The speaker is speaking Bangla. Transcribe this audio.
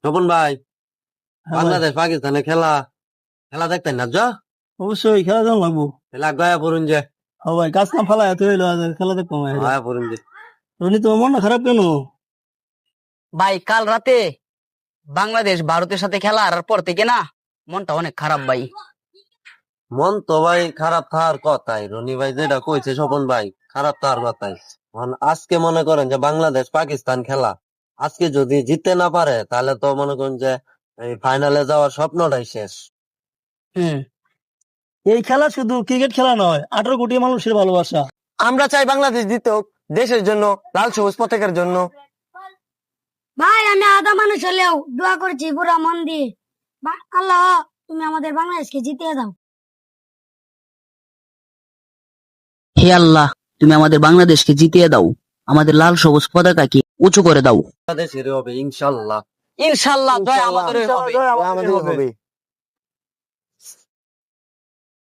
স্বপন ভাই, হ্যাঁ ভাই, বাংলাদেশ পাকিস্তানের খেলা খেলা দেখতেন না যা? অবশ্যই খেলা যখন লাগবো। খেলা গয়া পড়ুন যে, হ্যাঁ ভাই, কাজ কাম ফালা এত হইলো আজ খেলা দেখবো ভাই। গয়া পড়ুন যে। রনি, তোমার মনটা খারাপ কেন? ভাই কাল রাতে বাংলাদেশ ভারতের সাথে খেলার পর থেকে না মনটা অনেক খারাপ ভাই। মন তো ভাই খারাপ থাকার কথাই, রনি ভাই যেটা কইছে স্বপন ভাই, খারাপ থাকার কথাই। আজকে মনে করেন যে বাংলাদেশ পাকিস্তান খেলা, আজকে যদি জিততে না পারে তাহলে তো মনে করেন যে এই ফাইনালে যাওয়ার স্বপ্নটাই শেষ। হুম। এই খেলা শুধু ক্রিকেট খেলা নয়, 18 কোটি মানুষের ভালোবাসা। আমরা চাই বাংলাদেশ জিতুক, দেশের জন্য, লাল সবুজ পতাকার জন্য। ভাই আমি আধা মানুষ হলেও দোয়া করছি পুরা মন দিয়ে। আল্লাহ, তুমি আমাদের বাংলাদেশকে জিতিয়ে দাও। হে আল্লাহ, তুমি আমাদের বাংলাদেশকে জিতিয়ে দাও, আমাদের লাল সবুজ পতাকাকে উঁচু করে দাও। বাংলাদেশের হবে ইনশাল্লাহ। ইনশাল্লাহ জয় আমাদের হবে। আমাদের হবে।